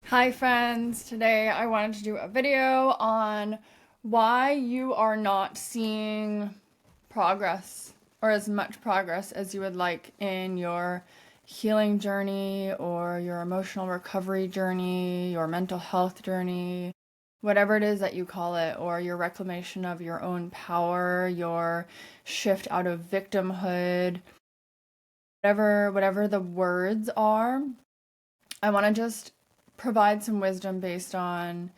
Hi friends, today I wanted to do a video on why you are not seeing progress or as much progress as you would like in your healing journey or your emotional recovery journey, your mental health journey, whatever it is that you call it, or your reclamation of your own power, your shift out of victimhood, whatever the words are. I want to just provide some wisdom based on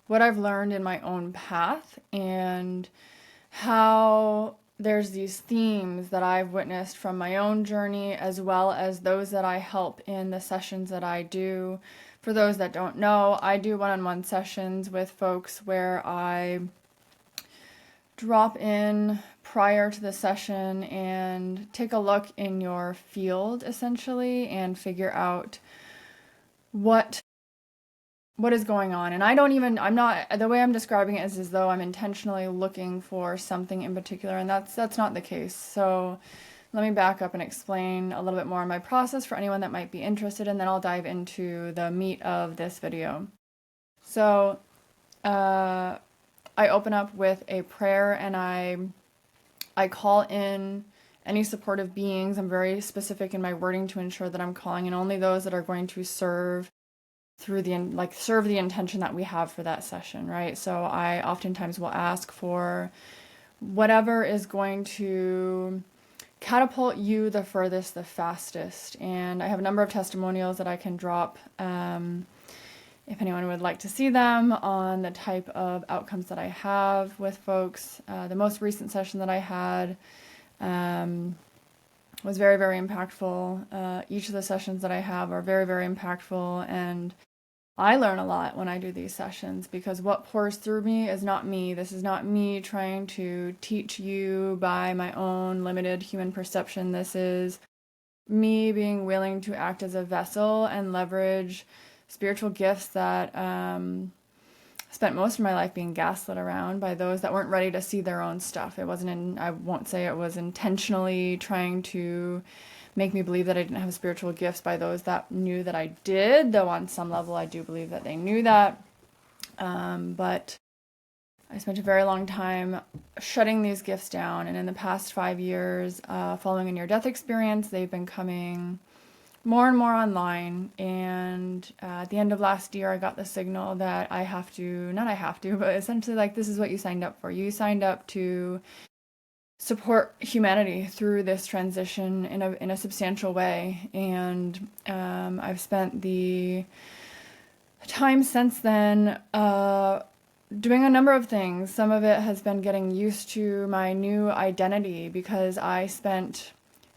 what I've learned in my own path and how there's these themes that I've witnessed from my own journey as well as those that I help in the sessions that I do. For those that don't know, I do one-on-one sessions with folks where I drop in prior to the session and take a look in your field essentially and figure out what is going on. And I'm not, the way I'm describing it is as though I'm intentionally looking for something in particular, and that's not the case. So let me back up and explain a little bit more on my process for anyone that might be interested, and then I'll dive into the meat of this video. So I open up with a prayer and I call in any supportive beings. I'm very specific in my wording to ensure that I'm calling in only those that are going to serve the intention that we have for that session, right? So I oftentimes will ask for whatever is going to catapult you the furthest, the fastest. And I have a number of testimonials that I can drop if anyone would like to see them on the type of outcomes that I have with folks. The most recent session that I had was very, very impactful. Each of the sessions that I have are very, very impactful, and I learn a lot when I do these sessions because what pours through me is not me. This is not me trying to teach you by my own limited human perception. This is me being willing to act as a vessel and leverage spiritual gifts that spent most of my life being gaslit around by those that weren't ready to see their own stuff. I won't say it was intentionally trying to make me believe that I didn't have spiritual gifts by those that knew that I did, though on some level I do believe that they knew that. But I spent a very long time shutting these gifts down, and in the past 5 years, following a near-death experience, they've been coming more and more online. And at the end of last year, I got the signal that but essentially, like, this is what you signed up for. You signed up to support humanity through this transition in a substantial way. And I've spent the time since then doing a number of things. Some of it has been getting used to my new identity because I spent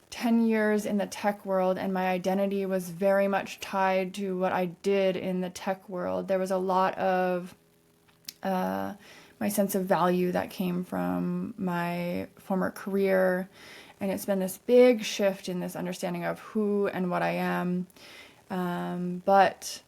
10 years in the tech world and my identity was very much tied to what I did in the tech world. There was a lot of my sense of value that came from my former career, and it's been this big shift in this understanding of who and what I am. But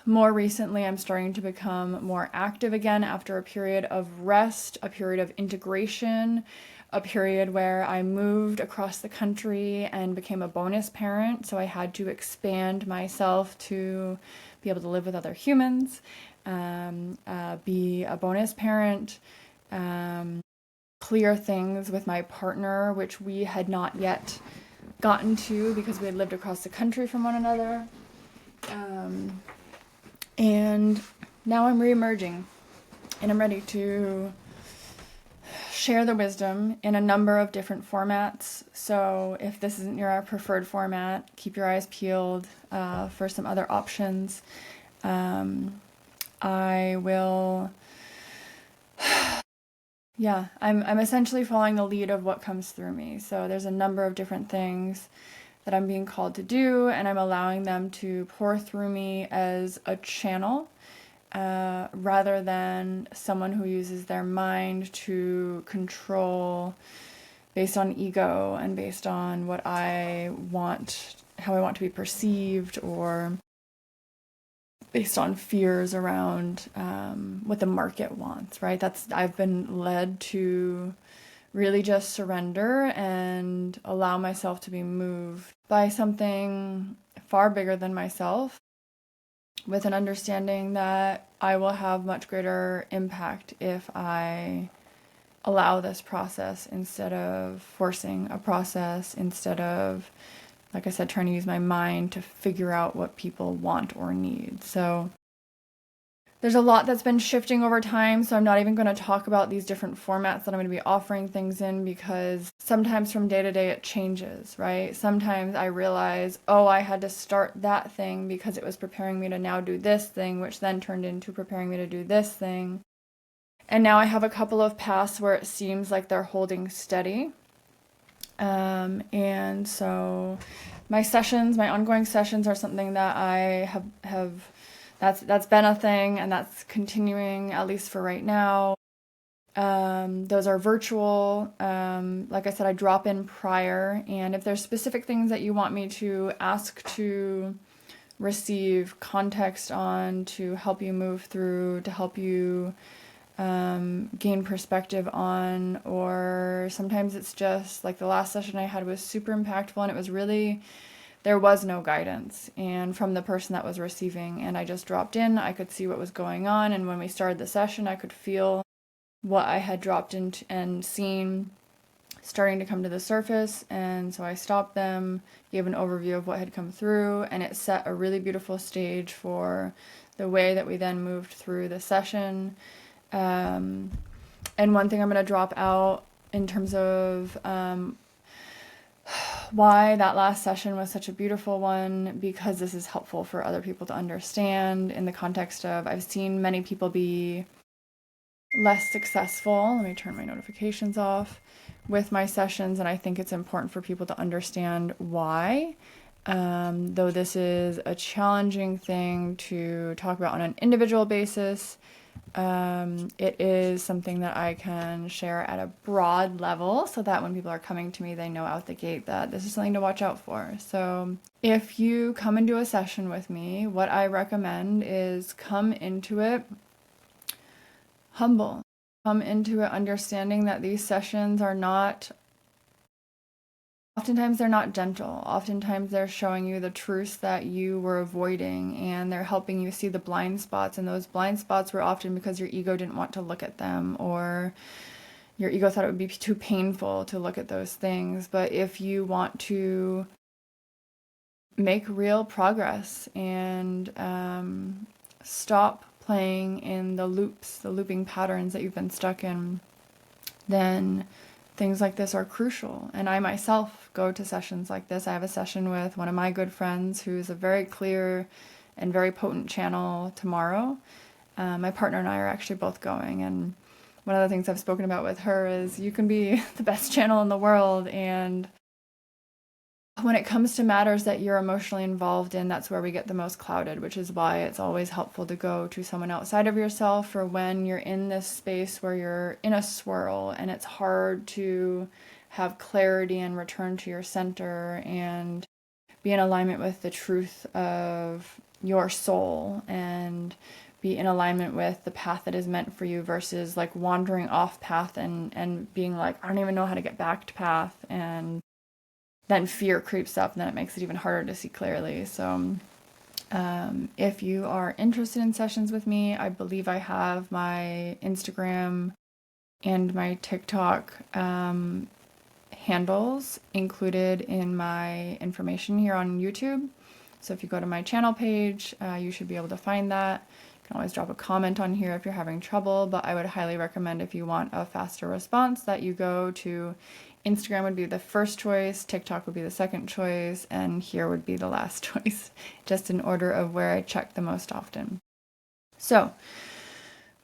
more recently, I'm starting to become more active again after a period of rest, a period of integration, a period where I moved across the country and became a bonus parent. So I had to expand myself to be able to live with other humans, be a bonus parent, clear things with my partner, which we had not yet gotten to because we had lived across the country from one another. And now I'm re-emerging and I'm ready to share the wisdom in a number of different formats. So if this isn't your preferred format, keep your eyes peeled for some other options. I will, yeah, I'm essentially following the lead of what comes through me. So there's a number of different things that I'm being called to do, and I'm allowing them to pour through me as a channel rather than someone who uses their mind to control based on ego and based on what I want, how I want to be perceived, or based on fears around what the market wants, right? I've been led to really just surrender and allow myself to be moved by something far bigger than myself. with an understanding that I will have much greater impact if I allow this process instead of forcing a process, instead of, like I said, trying to use my mind to figure out what people want or need. So there's a lot that's been shifting over time, so I'm not even going to talk about these different formats that I'm going to be offering things in, because sometimes from day to day it changes, right? Sometimes I realize, oh, I had to start that thing because it was preparing me to now do this thing, which then turned into preparing me to do this thing. And now I have a couple of paths where it seems like they're holding steady. And so my sessions, my ongoing sessions, are something that I have that's been a thing, and that's continuing, at least for right now. Those are virtual. Like I said, I drop in prior, and if there's specific things that you want me to ask to receive context on, to help you move through, to help you gain perspective on, or sometimes it's just like the last session I had was super impactful, and it was really, there was no guidance and from the person that was receiving, and I just dropped in. I could see what was going on, and when we started the session I could feel what I had dropped into and seen starting to come to the surface, and so I stopped them, gave an overview of what had come through, and it set a really beautiful stage for the way that we then moved through the session. And one thing I'm going to drop out in terms of why that last session was such a beautiful one, because this is helpful for other people to understand in the context of, I've seen many people be less successful. Let me turn my notifications off with my sessions, and I think it's important for people to understand why. Though this is a challenging thing to talk about on an individual basis, it is something that I can share at a broad level, so that when people are coming to me, they know out the gate that this is something to watch out for. So if you come into a session with me, what I recommend is come into it humble. Come into it understanding that these sessions are not, oftentimes they're not gentle. Oftentimes they're showing you the truths that you were avoiding, and they're helping you see the blind spots. And those blind spots were often because your ego didn't want to look at them, or your ego thought it would be too painful to look at those things. But if you want to make real progress and stop playing in the loops, the looping patterns that you've been stuck in, then things like this are crucial. And I myself go to sessions like this. I have a session with one of my good friends who's a very clear and very potent channel tomorrow. My partner and I are actually both going, and one of the things I've spoken about with her is you can be the best channel in the world, and when it comes to matters that you're emotionally involved in, that's where we get the most clouded, which is why it's always helpful to go to someone outside of yourself, or when you're in this space where you're in a swirl and it's hard to have clarity and return to your center and be in alignment with the truth of your soul, and be in alignment with the path that is meant for you, versus like wandering off path and being like, I don't even know how to get back to path, and then fear creeps up, and then it makes it even harder to see clearly. So if you are interested in sessions with me, I believe I have my Instagram and my TikTok handles included in my information here on YouTube. So if you go to my channel page, you should be able to find that. You can always drop a comment on here if you're having trouble, but I would highly recommend, if you want a faster response, that you go to Instagram would be the first choice, TikTok would be the second choice, and here would be the last choice, just in order of where I check the most often. So,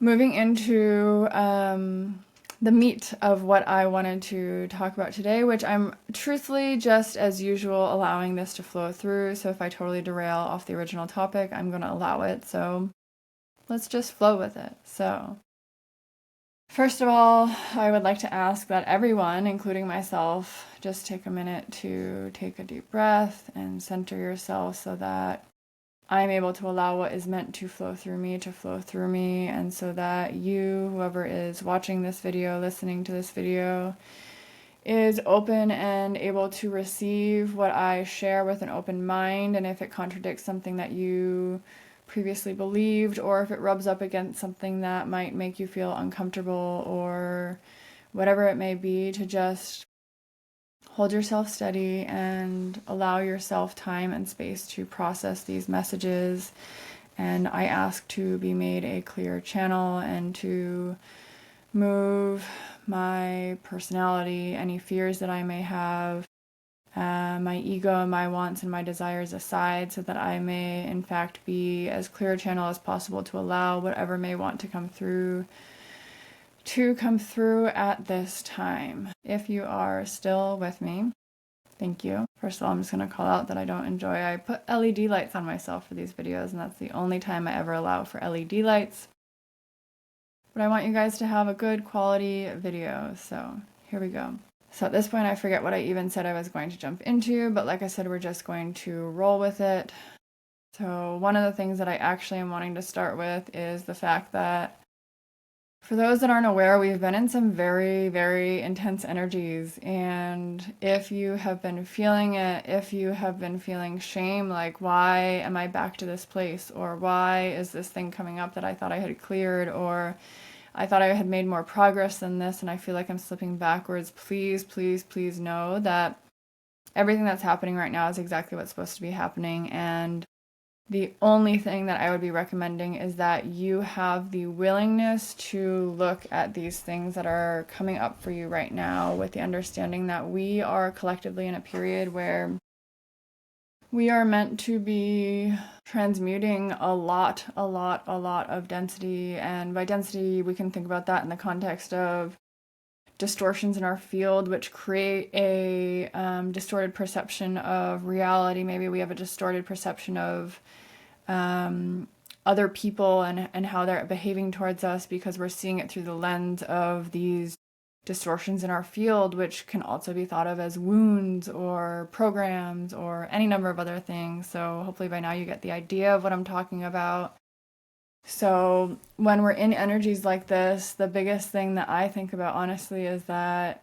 moving into the meat of what I wanted to talk about today, which I'm truthfully, just as usual, allowing this to flow through. So if I totally derail off the original topic, I'm going to allow it. So let's just flow with it. So first of all, I would like to ask that everyone, including myself, just take a minute to take a deep breath and center yourself, so that I'm able to allow what is meant to flow through me to flow through me, and so that you, whoever is watching this video, listening to this video, is open and able to receive what I share with an open mind. And if it contradicts something that you previously believed, or if it rubs up against something that might make you feel uncomfortable or whatever it may be, to just hold yourself steady and allow yourself time and space to process these messages. And I ask to be made a clear channel and to move my personality, any fears that I may have, my ego, my wants, and my desires aside, so that I may, in fact, be as clear a channel as possible to allow whatever may want to come through at this time. If you are still with me, thank you. First of all, I'm just going to call out that I put LED lights on myself for these videos, and that's the only time I ever allow for LED lights. But I want you guys to have a good quality video, so here we go. So at this point, I forget what I even said I was going to jump into, but like I said, we're just going to roll with it. So one of the things that I actually am wanting to start with is the fact that, for those that aren't aware, we've been in some very, very intense energies. And if you have been feeling it, if you have been feeling shame, like, why am I back to this place? Or why is this thing coming up that I thought I had cleared? Or I thought I had made more progress than this and I feel like I'm slipping backwards. Please, please, please know that everything that's happening right now is exactly what's supposed to be happening. And the only thing that I would be recommending is that you have the willingness to look at these things that are coming up for you right now, with the understanding that we are collectively in a period where we are meant to be transmuting a lot of density. And by density, we can think about that in the context of distortions in our field, which create a distorted perception of reality. Maybe we have a distorted perception of other people and how they're behaving towards us, because we're seeing it through the lens of these distortions in our field, which can also be thought of as wounds or programs or any number of other things. So hopefully by now you get the idea of what I'm talking about. So when we're in energies like this, the biggest thing that I think about, honestly, is that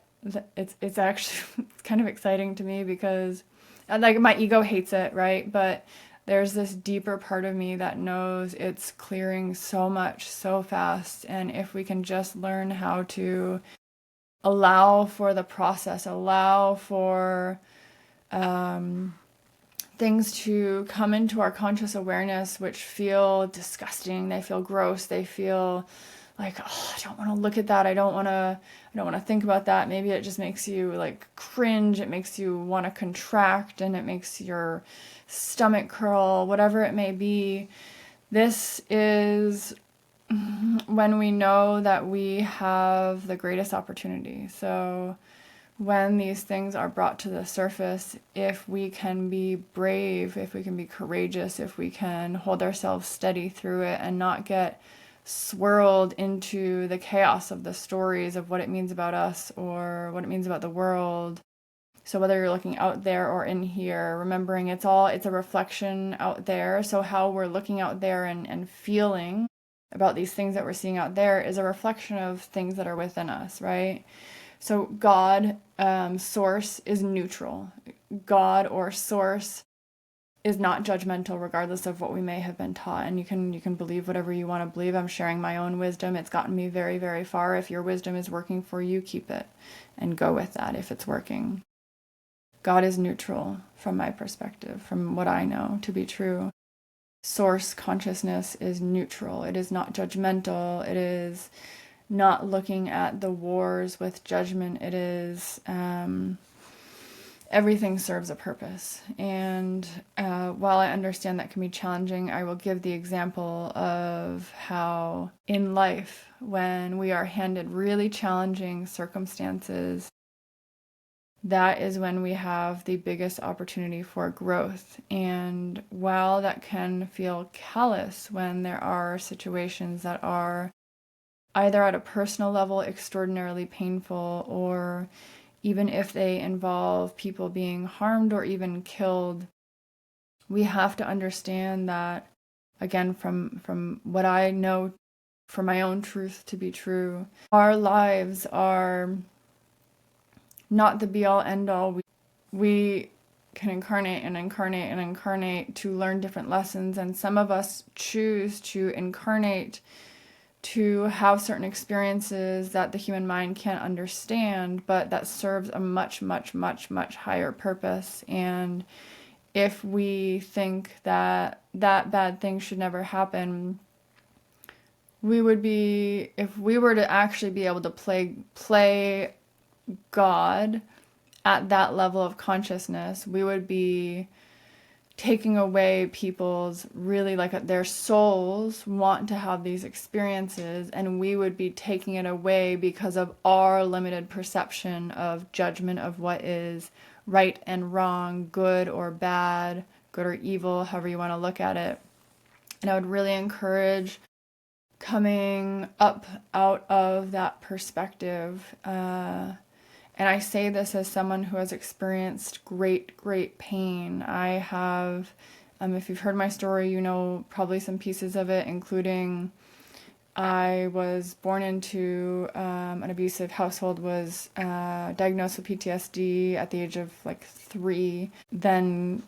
it's actually it's kind of exciting to me, because like my ego hates it, right? But there's this deeper part of me that knows it's clearing so much so fast. And if we can just learn how to allow for the process, allow for things to come into our conscious awareness, which feel disgusting, they feel gross, they feel like, oh, I don't want to look at that, I don't want to think about that. Maybe it just makes you like cringe, it makes you want to contract, and it makes your stomach curl, whatever it may be. This is when we know that we have the greatest opportunity. So when these things are brought to the surface, if we can be brave, if we can be courageous, if we can hold ourselves steady through it and not get swirled into the chaos of the stories of what it means about us or what it means about the world. So whether you're looking out there or in here, remembering it's a reflection out there. So how we're looking out there and feeling about these things that we're seeing out there is a reflection of things that are within us, right? So God, source, is neutral. God or source is not judgmental, regardless of what we may have been taught. And you can believe whatever you want to believe. I'm sharing my own wisdom. It's gotten me very, very far. If your wisdom is working for you, keep it and go with that if it's working. God is neutral from my perspective, from what I know to be true. Source consciousness is neutral. It is not judgmental. It is not looking at the wars with judgment. It is everything serves a purpose. And while I understand that can be challenging, I will give the example of how in life, when we are handed really challenging circumstances, that is when we have the biggest opportunity for growth. And while that can feel callous when there are situations that are either at a personal level extraordinarily painful, or even if they involve people being harmed or even killed, we have to understand that, again, from what I know for my own truth to be true, our lives are not the be-all end-all. We can incarnate and incarnate and incarnate to learn different lessons. And some of us choose to incarnate to have certain experiences that the human mind can't understand, but that serves a much, much, much, much higher purpose. And if we think that that bad thing should never happen, we would be, if we were to actually be able to play God at that level of consciousness, we would be taking away people's really, like, their souls want to have these experiences, and we would be taking it away because of our limited perception of judgment of what is right and wrong, good or bad, good or evil, however you want to look at it. And I would really encourage coming up out of that perspective. And I say this as someone who has experienced great, great pain. I have, if you've heard my story, you know probably some pieces of it, including I was born into an abusive household, was diagnosed with PTSD at the age of like 3, then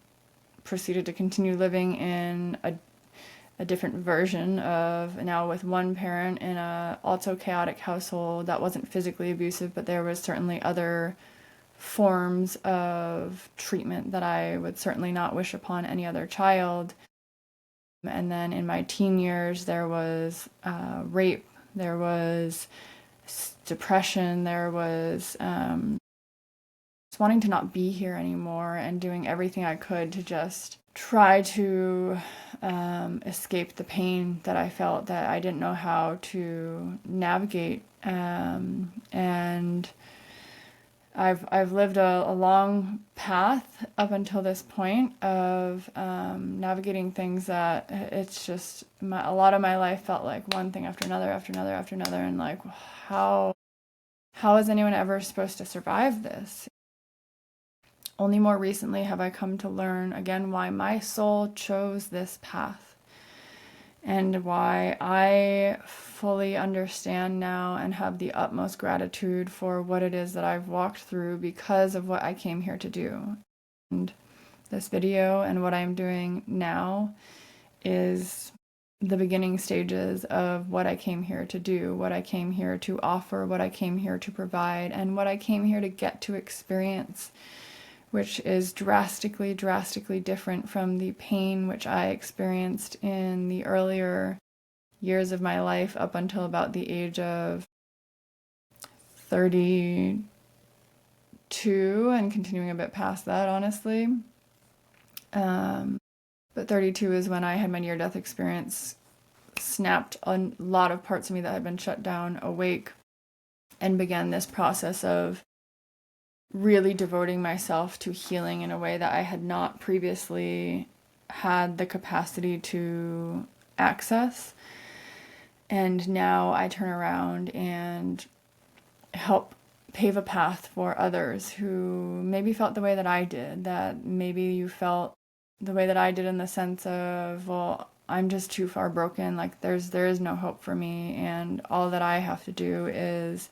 proceeded to continue living in a different version of, now with one parent in a also chaotic household that wasn't physically abusive, but there was certainly other forms of treatment that I would certainly not wish upon any other child. And then in my teen years, there was rape, there was depression, there was just wanting to not be here anymore, and doing everything I could to just try to escape the pain that I felt, that I didn't know how to navigate. And I've lived a long path up until this point of navigating things that it's just a lot of my life felt like one thing after another after another after another, and like, how is anyone ever supposed to survive this? Only more recently have I come to learn again why my soul chose this path, and why I fully understand now and have the utmost gratitude for what it is that I've walked through because of what I came here to do. And this video and what I'm doing now is the beginning stages of what I came here to do, what I came here to offer, what I came here to provide, and what I came here to get to experience, which is drastically, drastically different from the pain which I experienced in the earlier years of my life up until about the age of 32, and continuing a bit past that, honestly. But 32 is when I had my near-death experience, snapped a lot of parts of me that had been shut down awake, and began this process of really devoting myself to healing in a way that I had not previously had the capacity to access. And now I turn around and help pave a path for others who maybe felt the way that I did, that maybe you felt the way that I did, in the sense of, well, I'm just too far broken, like there is no hope for me, and all that I have to do is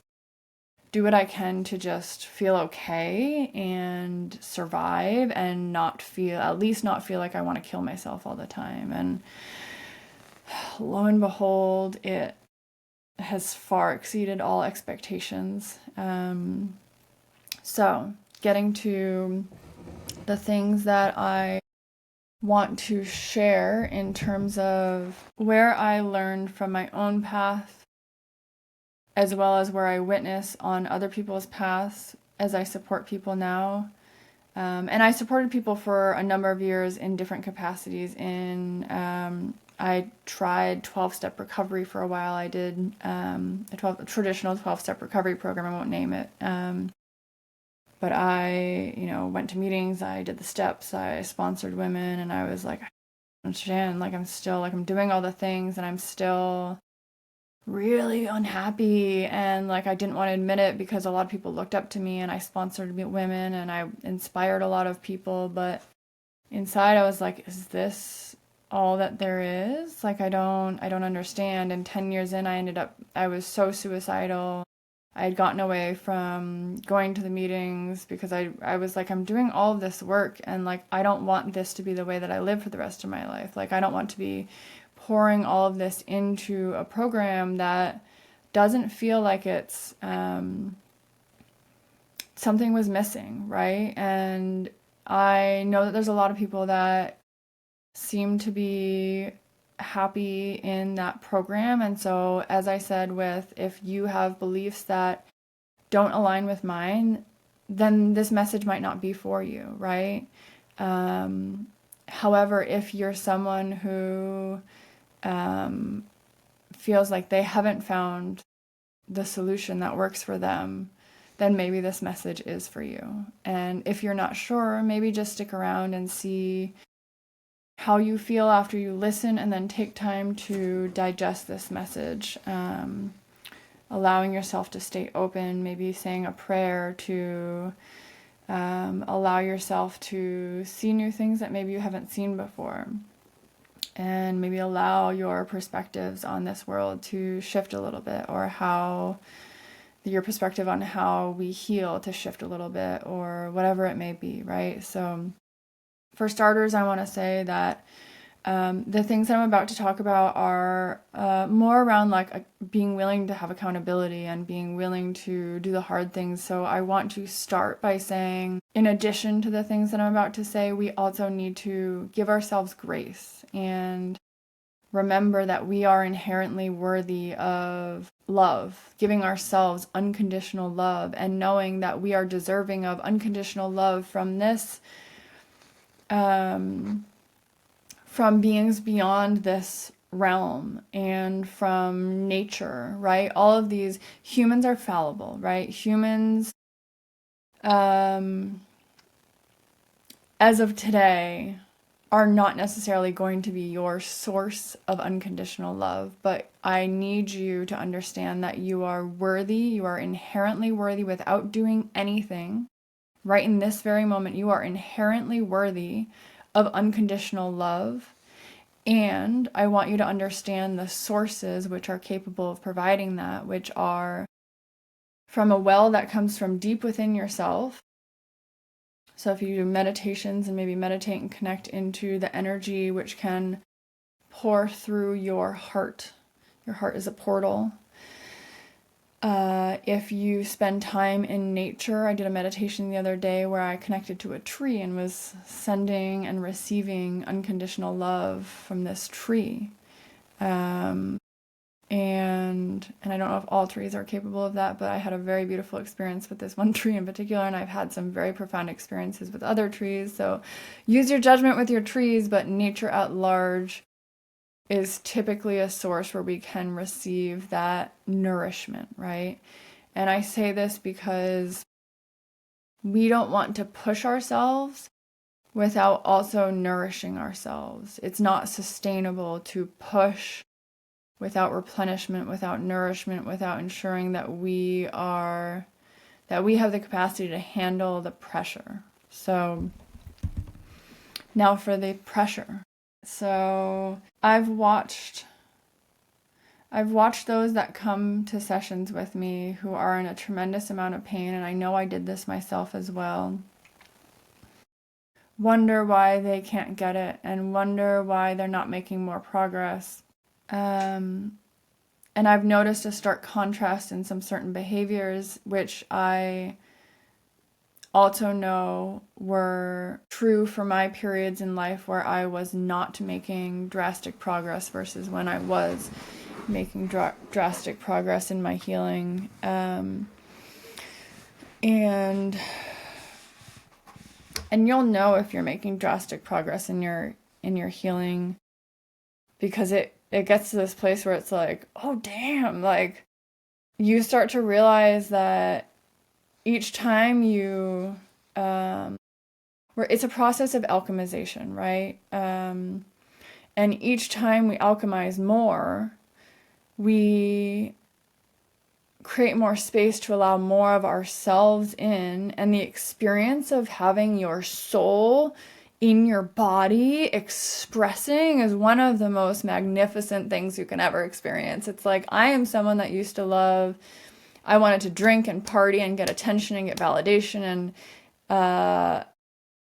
do what I can to just feel okay and survive, and at least not feel like I want to kill myself all the time. And lo and behold, it has far exceeded all expectations. So getting to the things that I want to share in terms of where I learned from my own path, as well as where I witness on other people's paths as I support people now. And I supported people for a number of years in different capacities. I tried 12-step recovery for a while. I did a traditional 12-step recovery program. I won't name it. But I, went to meetings. I did the steps. I sponsored women, and I was like, I don't understand. Like, I'm still, I'm doing all the things, and I'm still really unhappy, and I didn't want to admit it because a lot of people looked up to me, and I sponsored women, and I inspired a lot of people, but inside I was like, is this all that there is? I don't understand. And 10 years in, I was so suicidal. I had gotten away from going to the meetings because I was like, I'm doing all of this work and like, I don't want this to be the way that I live for the rest of my life. Like, I don't want to be pouring all of this into a program that doesn't feel like it's, something was missing, right? And I know that there's a lot of people that seem to be happy in that program. And so, as I said, if you have beliefs that don't align with mine, then this message might not be for you, right? However, if you're someone who feels like they haven't found the solution that works for them, then maybe this message is for you. And if you're not sure, maybe just stick around and see how you feel after you listen, and then take time to digest this message. Allowing yourself to stay open, maybe saying a prayer to allow yourself to see new things that maybe you haven't seen before. And maybe allow your perspectives on this world to shift a little bit, or how your perspective on how we heal to shift a little bit, or whatever it may be, right? So for starters, I want to say that the things that I'm about to talk about are more around like being willing to have accountability and being willing to do the hard things. So I want to start by saying, in addition to the things that I'm about to say, we also need to give ourselves grace and remember that we are inherently worthy of love, giving ourselves unconditional love, and knowing that we are deserving of unconditional love from this from beings beyond this realm and from nature, right? All of these humans are fallible, right? Humans, as of today, are not necessarily going to be your source of unconditional love, but I need you to understand that you are worthy, you are inherently worthy without doing anything. Right in this very moment, you are inherently worthy of unconditional love. And I want you to understand the sources which are capable of providing that, which are from a well that comes from deep within yourself. So if you do meditations and maybe meditate and connect into the energy which can pour through your heart is a portal. If you spend time in nature, I did a meditation the other day where I connected to a tree and was sending and receiving unconditional love from this tree. And I don't know if all trees are capable of that, but I had a very beautiful experience with this one tree in particular, and I've had some very profound experiences with other trees. So use your judgment with your trees, but nature at large is typically a source where we can receive that nourishment, right? And I say this because we don't want to push ourselves without also nourishing ourselves. It's not sustainable to push without replenishment, without nourishment, without ensuring that we have the capacity to handle the pressure. So now for the pressure. So I've watched those that come to sessions with me who are in a tremendous amount of pain, and I know I did this myself as well. Wonder why they can't get it, and wonder why they're not making more progress. And I've noticed a stark contrast in some certain behaviors, which I also know were true for my periods in life where I was not making drastic progress versus when I was making drastic progress in my healing. And you'll know if you're making drastic progress in your healing, because it gets to this place where it's like, oh damn, like you start to realize that each time you where it's a process of alchemization, right? And each time we alchemize more, we create more space to allow more of ourselves in, and the experience of having your soul in your body expressing is one of the most magnificent things you can ever experience. It's like, I am someone that used to love I wanted to drink and party and get attention and get validation and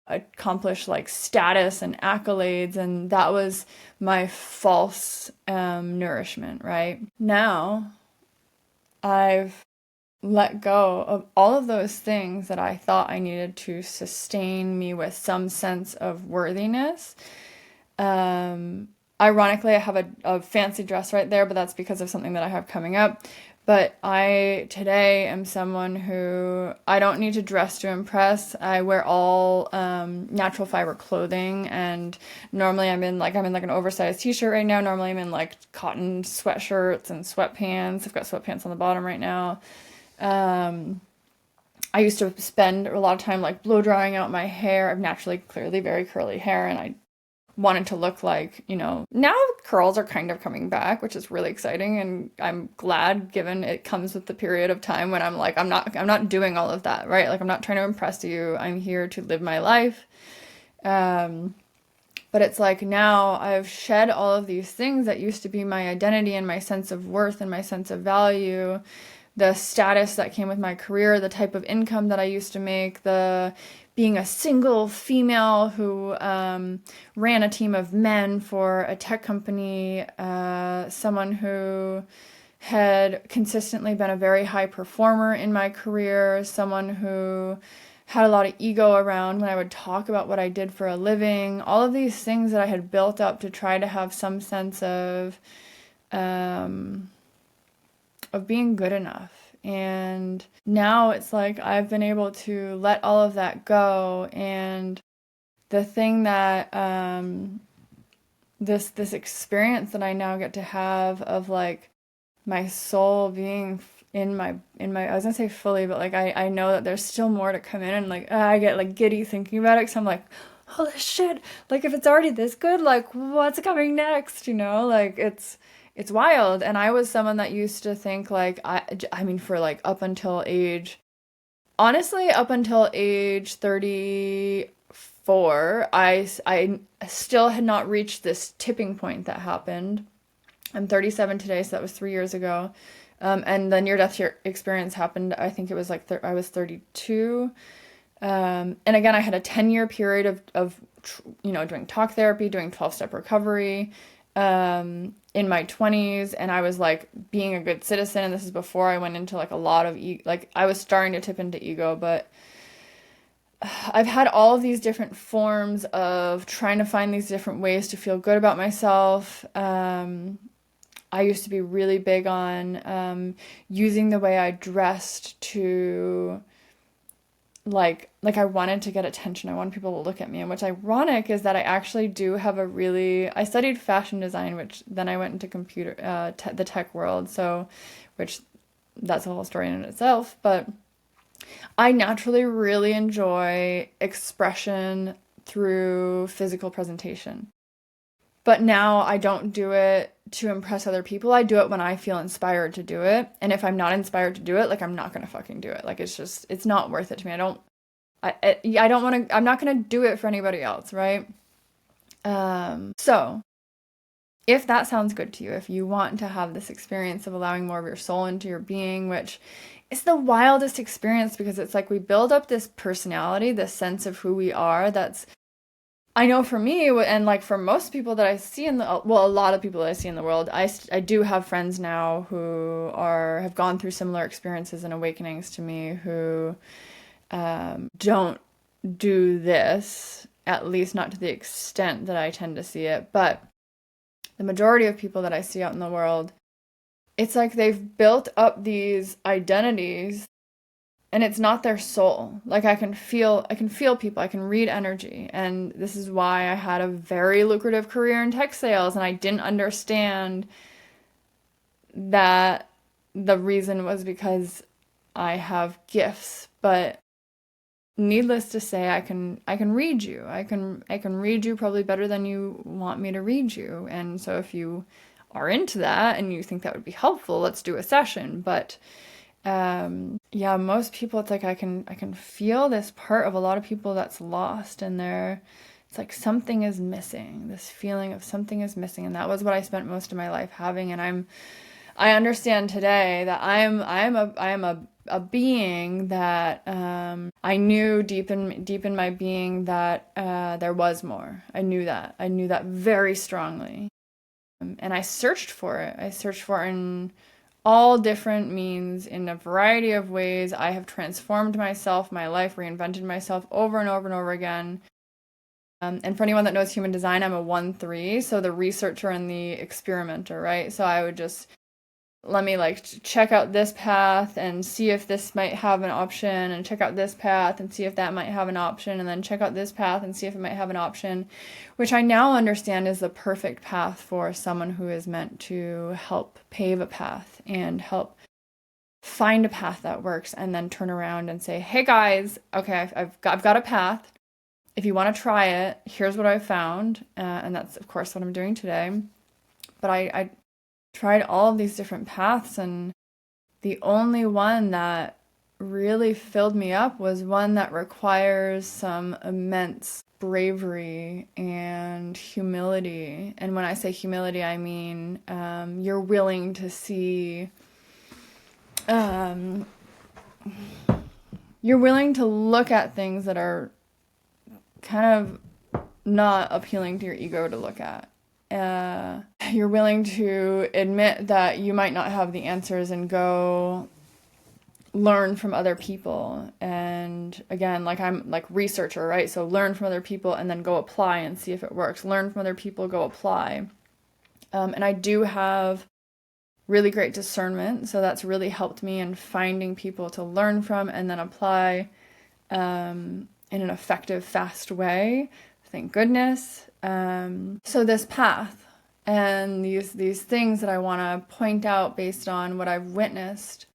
accomplish like status and accolades, and that was my false nourishment. Right now, I've let go of all of those things that I thought I needed to sustain me with some sense of worthiness. Ironically, I have a fancy dress right there, but that's because of something that I have coming up. But I today am someone who I don't need to dress to impress. I wear all natural fiber clothing, and normally I'm in like an oversized t-shirt right now. Normally I'm in like cotton sweatshirts and sweatpants. I've got sweatpants on the bottom right now. I used to spend a lot of time like blow drying out my hair. I've naturally, clearly very curly hair, and I wanted to look like, now curls are kind of coming back, which is really exciting, and I'm glad, given it comes with the period of time when I'm like, I'm not doing all of that, right? Like, I'm not trying to impress you. I'm here to live my life. But it's like now I've shed all of these things that used to be my identity and my sense of worth and my sense of value, the status that came with my career, the type of income that I used to make, the being a single female who ran a team of men for a tech company, someone who had consistently been a very high performer in my career, someone who had a lot of ego around when I would talk about what I did for a living, all of these things that I had built up to try to have some sense of being good enough. And now it's like I've been able to let all of that go, and the thing that this experience that I now get to have of like my soul being in my I was gonna say fully, but like I know that there's still more to come in, and like I get like giddy thinking about it, because I'm like, holy shit, like if it's already this good, like what's coming next, like it's wild. And I was someone that used to think like I mean for like up until age 34, I still had not reached this tipping point that happened. I'm 37 today, so that was 3 years ago. And the near-death experience happened, I think it was like I was 32. And again, I had a 10-year period of doing talk therapy, doing 12-step recovery, in my 20s, and I was like being a good citizen, and this is before I went into like a lot of like I was starting to tip into ego, but I've had all of these different forms of trying to find these different ways to feel good about myself. I used to be really big on using the way I dressed to like I wanted to get attention. I wanted people to look at me. And what's ironic is that I actually do have I studied fashion design, which then I went into the tech world. So, which that's a whole story in itself. But I naturally really enjoy expression through physical presentation. But now I don't do it to impress other people. I do it when I feel inspired to do it. And if I'm not inspired to do it, like I'm not going to fucking do it. Like it's not worth it to me. I don't want to, I'm not going to do it for anybody else, right? So if that sounds good to you, if you want to have this experience of allowing more of your soul into your being, which is the wildest experience, because it's like we build up this personality, this sense of who we are that's, I know for me, and like for most people that I see a lot of people that I see in the world, I do have friends now who have gone through similar experiences and awakenings to me, who don't do this, at least not to the extent that I tend to see it. But the majority of people that I see out in the world, it's like they've built up these identities, and it's not their soul. Like I can feel people, I can read energy. And this is why I had a very lucrative career in tech sales, and I didn't understand that the reason was because I have gifts. But needless to say, I can read you. I can read you probably better than you want me to read you. And so if you are into that and you think that would be helpful, let's do a session. But yeah, most people, it's like I can feel this part of a lot of people that's lost, and it's like something is missing, this feeling of something is missing. And that was what I spent most of my life having. And I'm I understand today that I am a being that I knew deep in my being that there was more. I knew that very strongly. And I searched for it. I searched for it in all different means, in a variety of ways. I have transformed myself, my life, reinvented myself over and over and over again. And for anyone that knows human design, I'm a 1-3, so the researcher and the experimenter, right? So I would just let me like check out this path and see if this might have an option, and check out this path and see if that might have an option, and then check out this path and see if it might have an option, which I now understand is the perfect path for someone who is meant to help pave a path and help find a path that works, and then turn around and say, hey guys, okay, I've got a path. If you want to try it, here's what I found. And that's, of course, what I'm doing today. But I tried all of these different paths, and the only one that really filled me up was one that requires some immense bravery and humility. And when I say humility, I mean you're willing to see, you're willing to look at things that are kind of not appealing to your ego to look at. You're willing to admit that you might not have the answers and go learn from other people. And again, like I'm like researcher, right? So learn from other people and then go apply and see if it works. Learn from other people, go apply. And I do have really great discernment, so that's really helped me in finding people to learn from and then apply in an effective, fast way. Thank goodness. So this path and these things that I want to point out based on what I've witnessed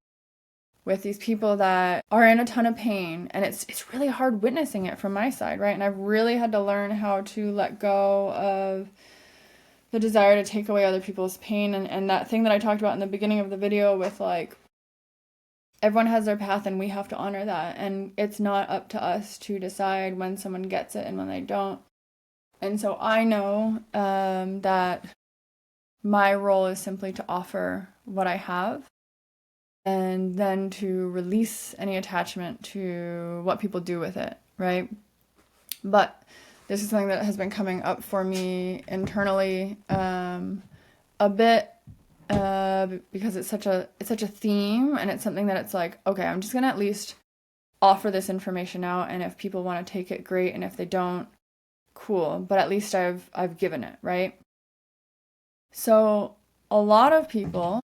with these people that are in a ton of pain, and it's really hard witnessing it from my side, right? And I've really had to learn how to let go of the desire to take away other people's pain, and that thing that I talked about in the beginning of the video with like everyone has their path and we have to honor that, and it's not up to us to decide when someone gets it and when they don't. And so I know that my role is simply to offer what I have and then to release any attachment to what people do with it, right? But this is something that has been coming up for me internally a bit because it's such a theme, and it's something that it's like, okay, I'm just gonna at least offer this information out, and if people want to take it, great, and if they don't, cool, but at least I've given it, right? So a lot of people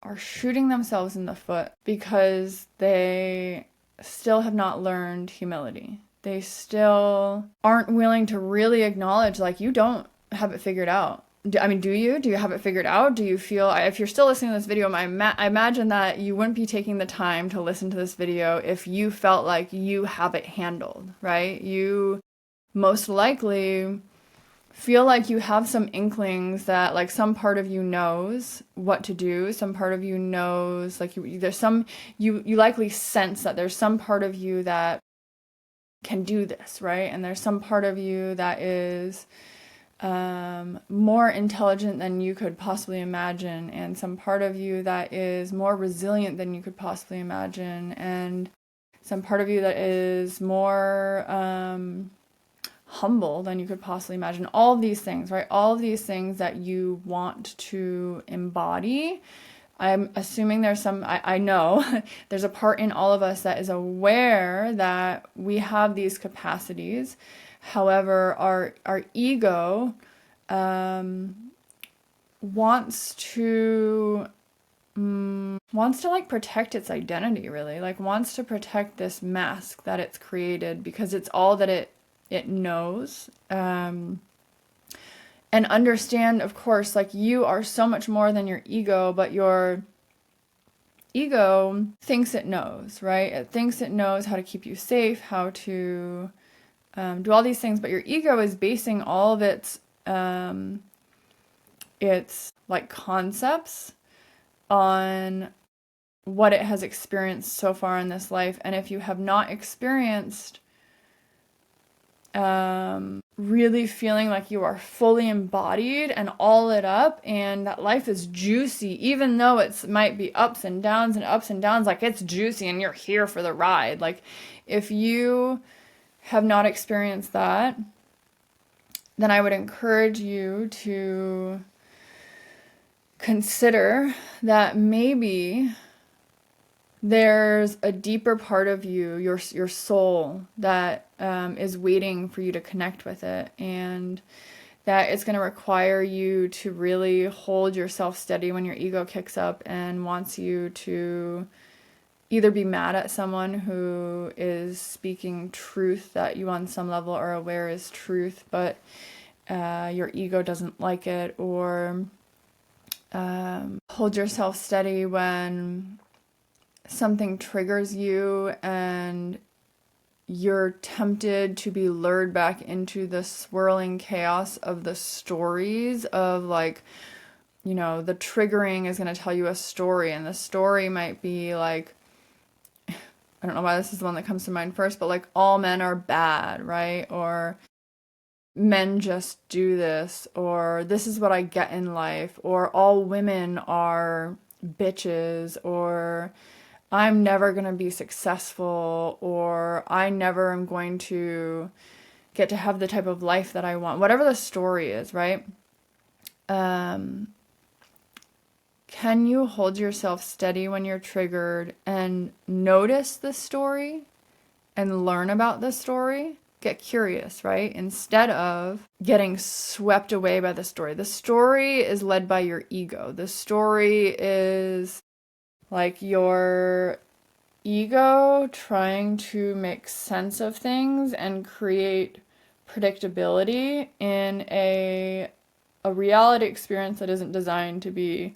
are shooting themselves in the foot because they still have not learned humility. They still aren't willing to really acknowledge, like, you don't have it figured out. Do you? Do you have it figured out? Do you feel, if you're still listening to this video, I imagine that you wouldn't be taking the time to listen to this video if you felt like you have it handled, right? You most likely feel like you have some inklings that like some part of you knows what to do, some part of you knows, like you likely sense that there's some part of you that can do this, right? And there's some part of you that is more intelligent than you could possibly imagine, and some part of you that is more resilient than you could possibly imagine, and some part of you that is more humble than you could possibly imagine. All of these things, right? All of these things that you want to embody. I'm assuming there's some, I know there's a part in all of us that is aware that we have these capacities. However, our ego wants to like protect its identity, really, like wants to protect this mask that it's created because it's all that it knows, and understand, of course, like you are so much more than your ego, but your ego thinks it knows, right? It thinks it knows how to keep you safe, how to do all these things, but your ego is basing all of its like concepts on what it has experienced so far in this life. And if you have not experienced really feeling like you are fully embodied and all lit up, and that life is juicy, even though it might be ups and downs and ups and downs, like it's juicy and you're here for the ride. Like if you have not experienced that, then I would encourage you to consider that maybe there's a deeper part of you, your soul, that is waiting for you to connect with it, and that it's going to require you to really hold yourself steady when your ego kicks up and wants you to either be mad at someone who is speaking truth that you on some level are aware is truth, but your ego doesn't like it, or hold yourself steady when something triggers you and you're tempted to be lured back into the swirling chaos of the stories of, like, you know, the triggering is going to tell you a story, and the story might be like, I don't know why this is the one that comes to mind first, but like all men are bad, right? Or men just do this, or this is what I get in life, or all women are bitches, or I'm never going to be successful, or I never am going to get to have the type of life that I want. Whatever the story is, right? Can you hold yourself steady when you're triggered and notice the story and learn about the story? Get curious, right? Instead of getting swept away by the story. The story is led by your ego. The story is like your ego trying to make sense of things and create predictability in a reality experience that isn't designed to be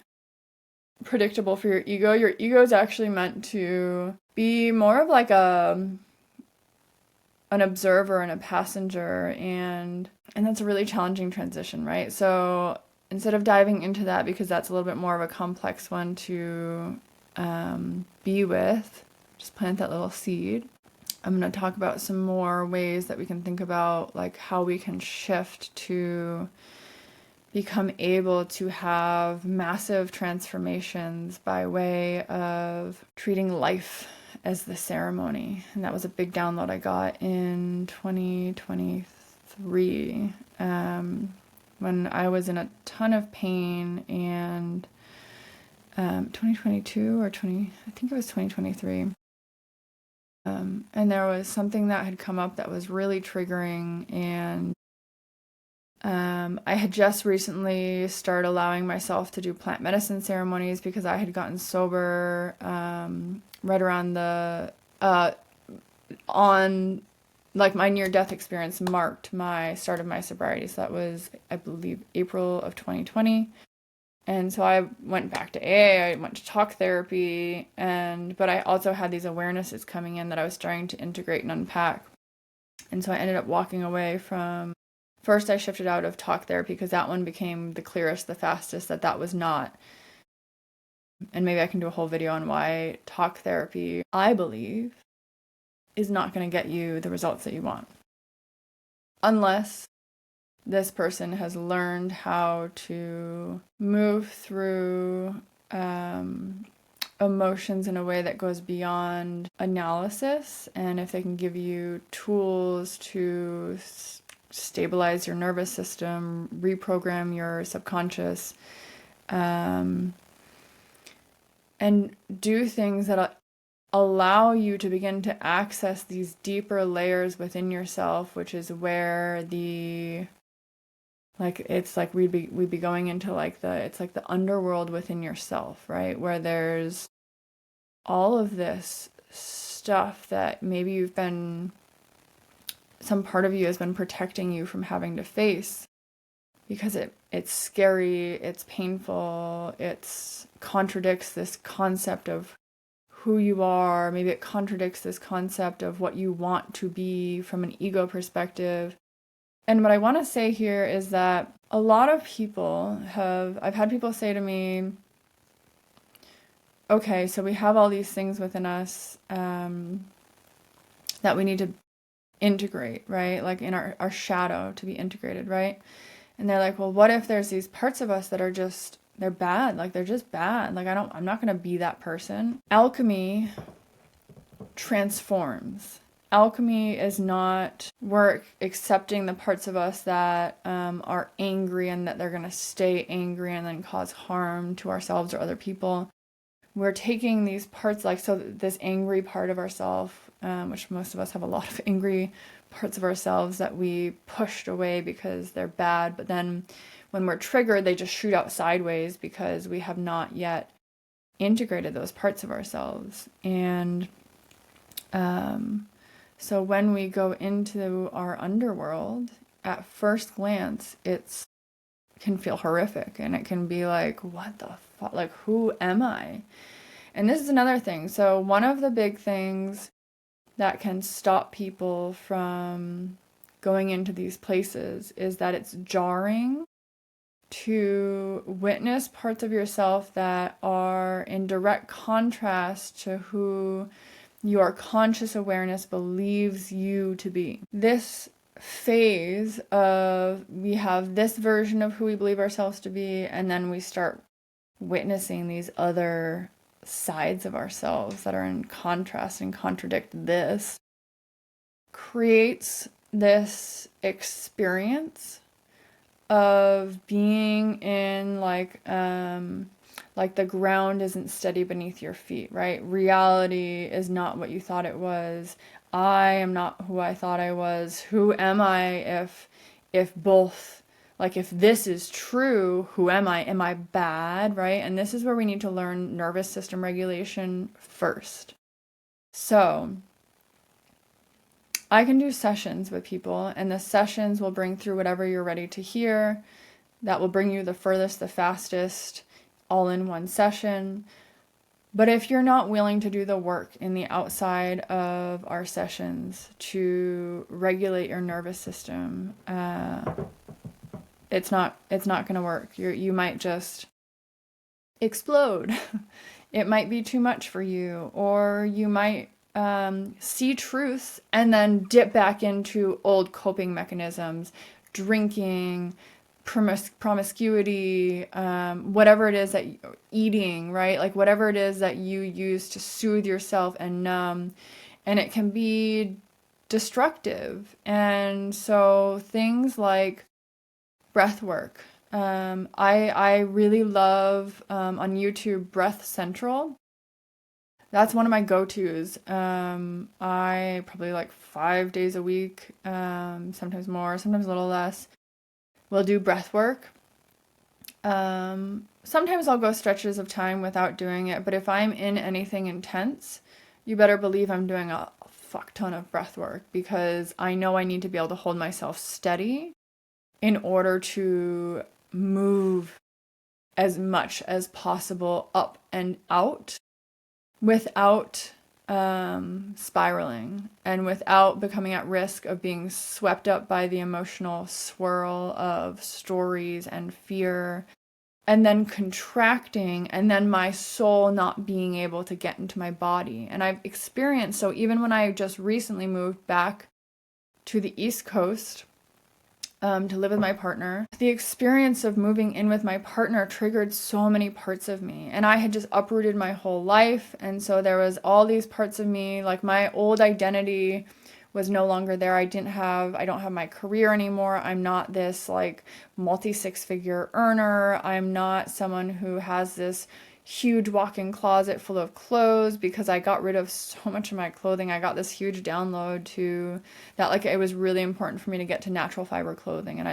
predictable for your ego. Your ego is actually meant to be more of like an observer and a passenger, and that's a really challenging transition, right? So instead of diving into that, because that's a little bit more of a complex one to be with, just plant that little seed. I'm going to talk about some more ways that we can think about like how we can shift to become able to have massive transformations by way of treating life as the ceremony. And that was a big download I got in 2023 when I was in a ton of pain, and 2022 or 20, I think it was 2023. And there was something that had come up that was really triggering, and I had just recently started allowing myself to do plant medicine ceremonies because I had gotten sober right around the on like my near-death experience marked my start of my sobriety. So that was, I believe, April of 2020. And so I went back to AA, I went to talk therapy, but I also had these awarenesses coming in that I was starting to integrate and unpack. And so I ended up walking away from, first I shifted out of talk therapy because that one became the clearest, the fastest, that was not. And maybe I can do a whole video on why talk therapy, I believe, is not going to get you the results that you want. Unless this person has learned how to move through emotions in a way that goes beyond analysis, and if they can give you tools to stabilize your nervous system, reprogram your subconscious, and do things that allow you to begin to access these deeper layers within yourself, which is where it's like we'd be going into like it's like the underworld within yourself, right? Where there's all of this stuff that maybe some part of you has been protecting you from having to face because it's scary, it's painful, it contradicts this concept of who you are. Maybe it contradicts this concept of what you want to be from an ego perspective. And what I want to say here is that a lot of people I've had people say to me, okay, so we have all these things within us that we need to integrate, right? Like in our shadow to be integrated, right? And they're like, well, what if there's these parts of us that are just, they're bad, like they're just bad. Like I'm not gonna be that person. Alchemy transforms. Alchemy is not work accepting the parts of us that are angry and that they're going to stay angry and then cause harm to ourselves or other people. We're taking these parts, like, so this angry part of ourselves, which most of us have a lot of angry parts of ourselves that we pushed away because they're bad, but then when we're triggered, they just shoot out sideways because we have not yet integrated those parts of ourselves. And so when we go into our underworld, at first glance, it can feel horrific and it can be like, what the fuck? Like, who am I? And this is another thing. So one of the big things that can stop people from going into these places is that it's jarring to witness parts of yourself that are in direct contrast to who your conscious awareness believes you to be. This phase of we have this version of who we believe ourselves to be, and then we start witnessing these other sides of ourselves that are in contrast and contradict this, creates this experience of being in like the ground isn't steady beneath your feet, right? Reality is not what you thought it was. I am not who I thought I was. Who am I if both, like if this is true, who am I? Am I bad, right? And this is where we need to learn nervous system regulation first. So I can do sessions with people, and the sessions will bring through whatever you're ready to hear. That will bring you the furthest, the fastest, all in one session. But if you're not willing to do the work in the outside of our sessions to regulate your nervous system, it's not going to work. You might just explode. It might be too much for you, or you might see truth and then dip back into old coping mechanisms, drinking, promiscuity, whatever it is that eating, right? Like whatever it is that you use to soothe yourself and numb, and it can be destructive. And so things like breathwork. I really love on YouTube BreathCentral. That's one of my go-tos. I probably like 5 days a week, sometimes more, sometimes a little less. We'll do breath work. Sometimes I'll go stretches of time without doing it, but if I'm in anything intense, you better believe I'm doing a fuck ton of breath work, because I know I need to be able to hold myself steady in order to move as much as possible up and out without spiraling and without becoming at risk of being swept up by the emotional swirl of stories and fear, and then contracting, and then my soul not being able to get into my body. And I've experienced, so even when I just recently moved back to the East Coast to live with my partner, the experience of moving in with my partner triggered so many parts of me, and I had just uprooted my whole life. And so there was all these parts of me, like my old identity was no longer there. I don't have my career anymore. I'm not this like multi six-figure earner. I'm not someone who has this huge walk-in closet full of clothes, because I got rid of so much of my clothing. I got this huge download to that, like it was really important for me to get to natural fiber clothing, and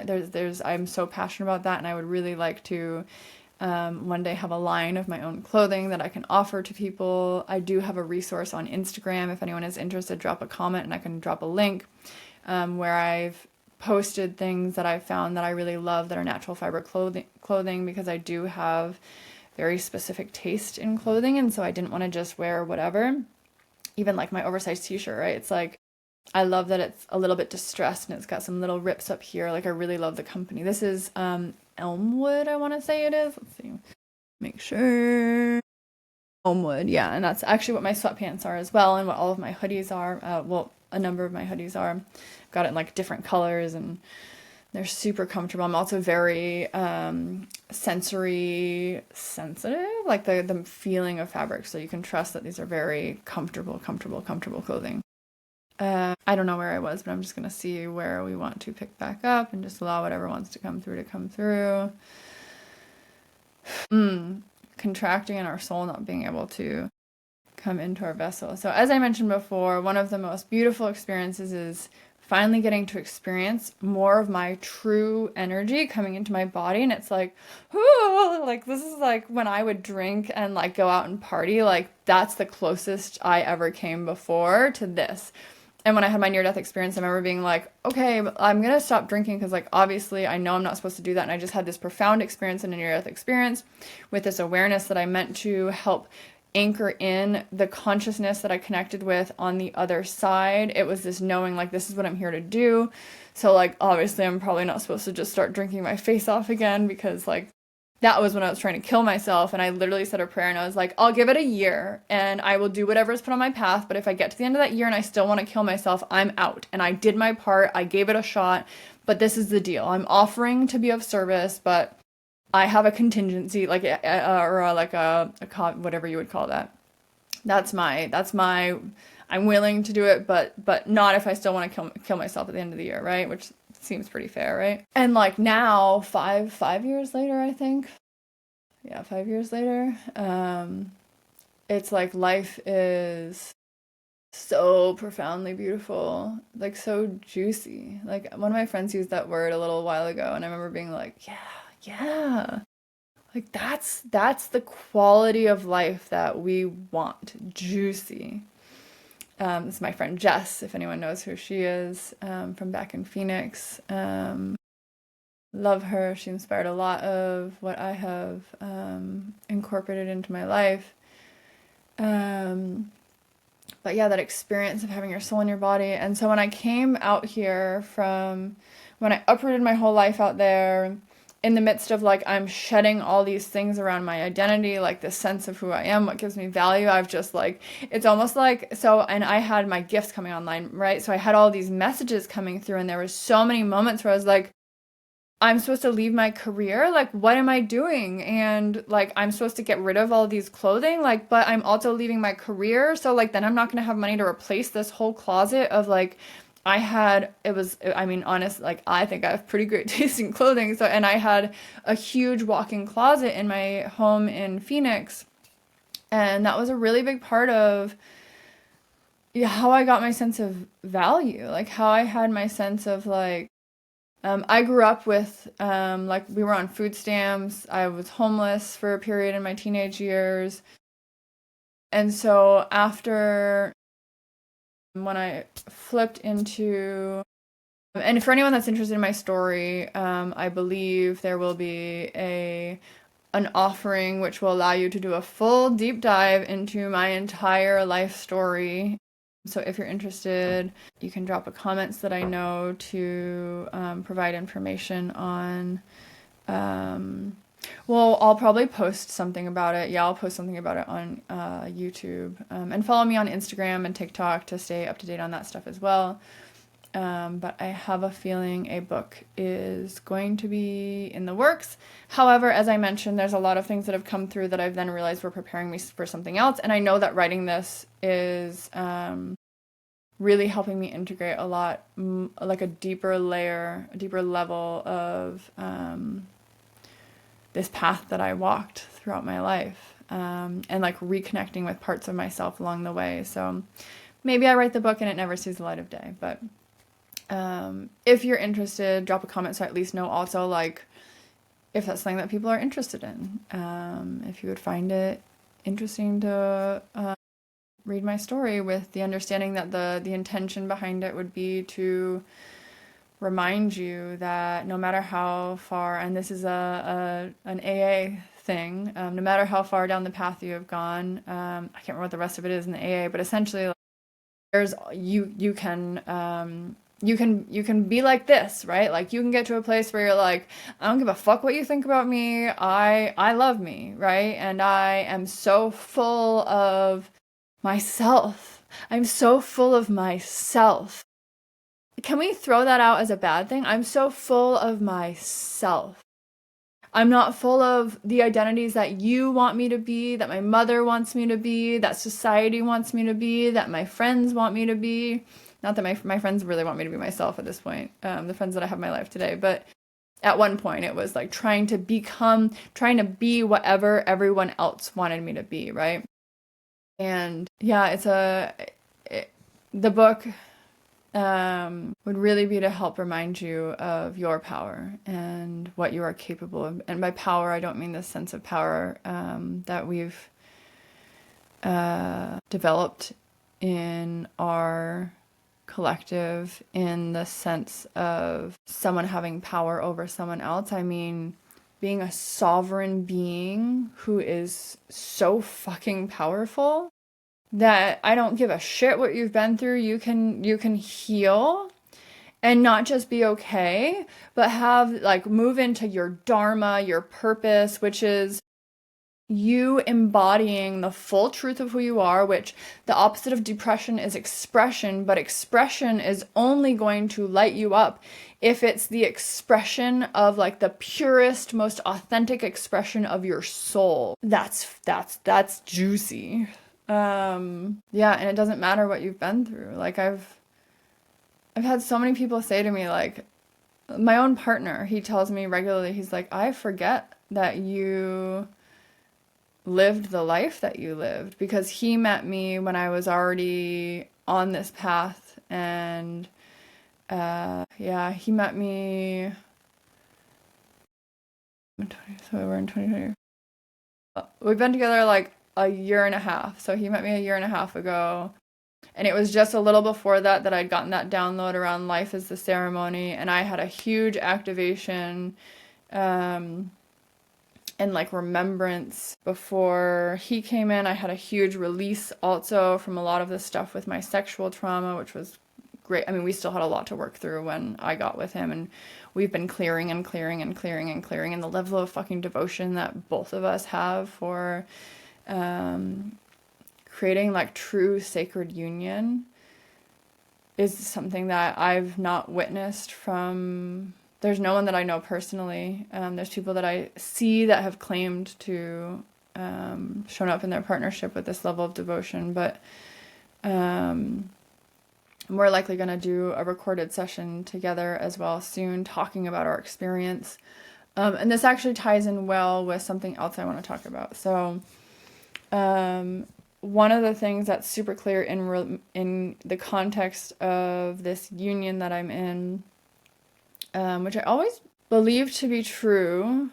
I'm so passionate about that, and I would really like to one day have a line of my own clothing that I can offer to people. I do have a resource on Instagram. If anyone is interested, drop a comment and I can drop a link where I've posted things that I've found that I really love that are natural fiber clothing, because I do have very specific taste in clothing, and so I didn't want to just wear whatever. Even like my oversized t-shirt, right? It's like, I love that it's a little bit distressed and it's got some little rips up here. Like I really love the company. This is Elmwood, I want to say it is. Let's see. Make sure. Elmwood, yeah. And that's actually what my sweatpants are as well, and what all of my hoodies are. Well, a number of my hoodies are. Got it in like different colors and they're super comfortable. I'm also very sensory sensitive, like the feeling of fabric. So you can trust that these are very comfortable clothing. I don't know where I was, but I'm just going to see where we want to pick back up and just allow whatever wants to come through to come through. Contracting in our soul, not being able to come into our vessel. So as I mentioned before, one of the most beautiful experiences is finally getting to experience more of my true energy coming into my body. And it's like, ooh, like this is like when I would drink and like go out and party, like that's the closest I ever came before to this. And when I had my near-death experience, I remember being like, okay, I'm going to stop drinking because, like, obviously I know I'm not supposed to do that. And I just had this profound experience in a near-death experience with this awareness that I meant to help anchor in the consciousness that I connected with on the other side. It was this knowing, like, this is what I'm here to do. So, like, obviously I'm probably not supposed to just start drinking my face off again because, like, that was when I was trying to kill myself, and I literally said a prayer and I was like, I'll give it a year and I will do whatever is put on my path, but if I get to the end of that year and I still want to kill myself, I'm out. And I did my part, I gave it a shot, but this is the deal. I'm offering to be of service, but I have a contingency, like, or like a whatever you would call that. That's my, I'm willing to do it, but not if I still want to kill myself at the end of the year, right? Which seems pretty fair, right? And like now, five years later, I think. Yeah, 5 years later. It's like life is so profoundly beautiful, like so juicy. Like one of my friends used that word a little while ago, and I remember being like, yeah. Like that's the quality of life that we want. Juicy. This is my friend Jess, if anyone knows who she is, from back in Phoenix. Love her. She inspired a lot of what I have incorporated into my life. But yeah, that experience of having your soul in your body. And so when I came out here when I uprooted my whole life out there, in the midst of like, I'm shedding all these things around my identity, like this sense of who I am, what gives me value. I've just like, it's almost like, so, and I had my gifts coming online, right? So I had all these messages coming through, and there were so many moments where I was like, I'm supposed to leave my career? Like, what am I doing? And like, I'm supposed to get rid of all these clothing, like, but I'm also leaving my career. So like, then I'm not going to have money to replace this whole closet of like, honest, like, I think I have pretty great taste in clothing. So, and I had a huge walk-in closet in my home in Phoenix. And that was a really big part of how I got my sense of value, like how I had my sense of like, I grew up with, like, we were on food stamps. I was homeless for a period in my teenage years. And so after, when I flipped into, and for anyone that's interested in my story, I believe there will be an offering which will allow you to do a full deep dive into my entire life story. So if you're interested, you can drop a comment so that I know to provide information on, well, I'll probably post something about it. Yeah, I'll post something about it on YouTube. And follow me on Instagram and TikTok to stay up to date on that stuff as well. But I have a feeling a book is going to be in the works. However, as I mentioned, there's a lot of things that have come through that I've then realized were preparing me for something else. And I know that writing this is really helping me integrate a lot, like a deeper layer, a deeper level of this path that I walked throughout my life, and like reconnecting with parts of myself along the way. So maybe I write the book and it never sees the light of day, but if you're interested, drop a comment so I at least know also like if that's something that people are interested in. If you would find it interesting to read my story, with the understanding that the intention behind it would be to remind you that no matter how far, and this is an AA thing, no matter how far down the path you have gone, I can't remember what the rest of it is in the AA, but essentially like, there's you can be like this, right? Like you can get to a place where you're like, I don't give a fuck what you think about me. I love me, right? And I am so full of myself I'm so full of myself. Can we throw that out as a bad thing? I'm so full of myself. I'm not full of the identities that you want me to be, that my mother wants me to be, that society wants me to be, that my friends want me to be. Not that my friends really want me to be myself at this point, the friends that I have in my life today. But at one point, it was like trying to be whatever everyone else wanted me to be, right? And yeah, the book would really be to help remind you of your power and what you are capable of. And by power, I don't mean this sense of power that we've developed in our collective, in the sense of someone having power over someone else. I mean, being a sovereign being who is so fucking powerful that I don't give a shit what you've been through. You can heal and not just be okay, but have like move into your dharma, your purpose, which is you embodying the full truth of who you are, which the opposite of depression is expression, but expression is only going to light you up if it's the expression of like the purest, most authentic expression of your soul. That's juicy. Yeah, and it doesn't matter what you've been through. Like I've had so many people say to me, like my own partner, he tells me regularly, he's like, I forget that you lived the life that you lived, because he met me when I was already on this path. And yeah, he met me so we're in 2020. We've been together like a year and a half. So he met me a year and a half ago. And it was just a little before that I'd gotten that download around life is the ceremony. And I had a huge activation and like remembrance before he came in. I had a huge release also from a lot of this stuff with my sexual trauma, which was great. I mean, we still had a lot to work through when I got with him, and we've been clearing and clearing and clearing and clearing. And the level of fucking devotion that both of us have for creating like true sacred union is something that I've not witnessed from. There's no one that I know personally. There's people that I see that have claimed to shown up in their partnership with this level of devotion, but we're likely going to do a recorded session together as well soon, talking about our experience. And this actually ties in well with something else I want to talk about. So one of the things that's super clear in the context of this union that I'm in, which I always believed to be true,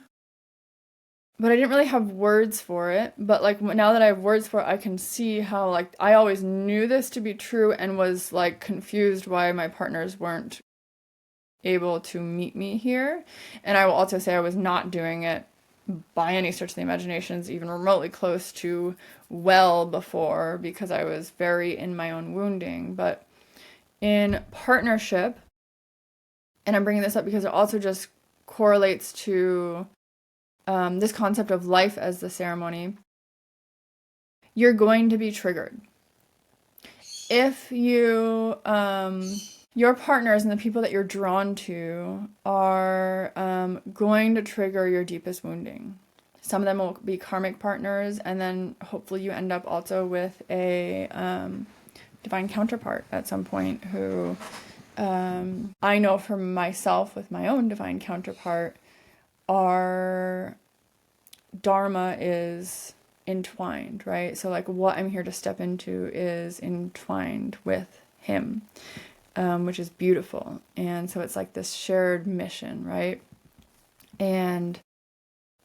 but I didn't really have words for it. But like now that I have words for it, I can see how like I always knew this to be true and was like confused why my partners weren't able to meet me here. And I will also say I was not doing it by any stretch of the imaginations, even remotely close to well before, because I was very in my own wounding. But in partnership, and I'm bringing this up because it also just correlates to this concept of life as the ceremony, you're going to be triggered. If you, your partners and the people that you're drawn to are going to trigger your deepest wounding. Some of them will be karmic partners, and then hopefully you end up also with a divine counterpart at some point who I know for myself with my own divine counterpart, our dharma is entwined, right? So like what I'm here to step into is entwined with him, which is beautiful. And so it's like this shared mission, right? And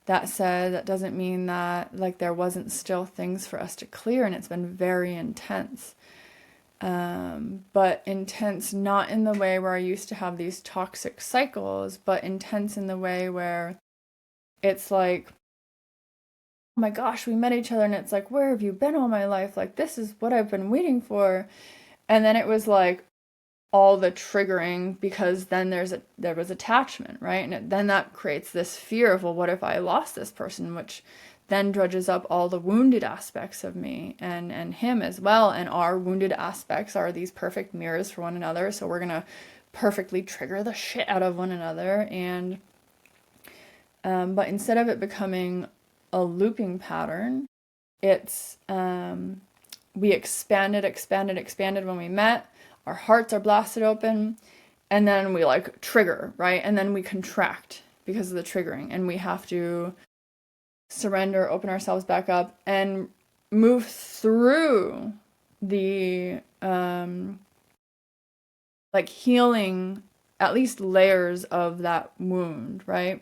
that said, that doesn't mean that like there wasn't still things for us to clear, and it's been very intense. But intense not in the way where I used to have these toxic cycles, but intense in the way where it's like, oh my gosh, we met each other and it's like, where have you been all my life? Like, this is what I've been waiting for. And then it was like, all the triggering, because then there was attachment, right? And then that creates this fear of, well, what if I lost this person, which then dredges up all the wounded aspects of me and him as well. And our wounded aspects are these perfect mirrors for one another. So we're going to perfectly trigger the shit out of one another. And, but instead of it becoming a looping pattern, it's, we expanded when we met. Our hearts are blasted open, and then we like trigger, right? And then we contract because of the triggering, and we have to surrender, open ourselves back up, and move through the like healing at least layers of that wound, right?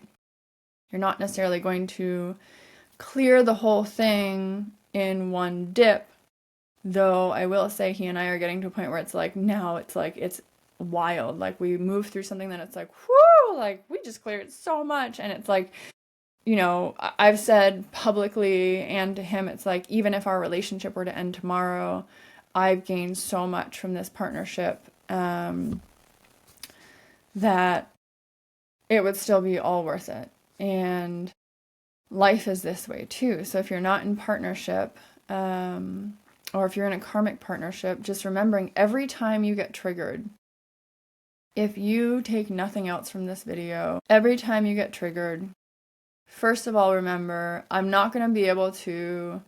You're not necessarily going to clear the whole thing in one dip, though I will say he and I are getting to a point where it's like, now it's like, it's wild. Like we move through something that it's like, whoo, like we just cleared so much. And it's like, you know, I've said publicly and to him, it's like, even if our relationship were to end tomorrow, I've gained so much from this partnership that it would still be all worth it. And life is this way too. So if you're not in partnership, or if you're in a karmic partnership, just remembering every time you get triggered, if you take nothing else from this video, every time you get triggered, first of all, remember, I'm not going to be able to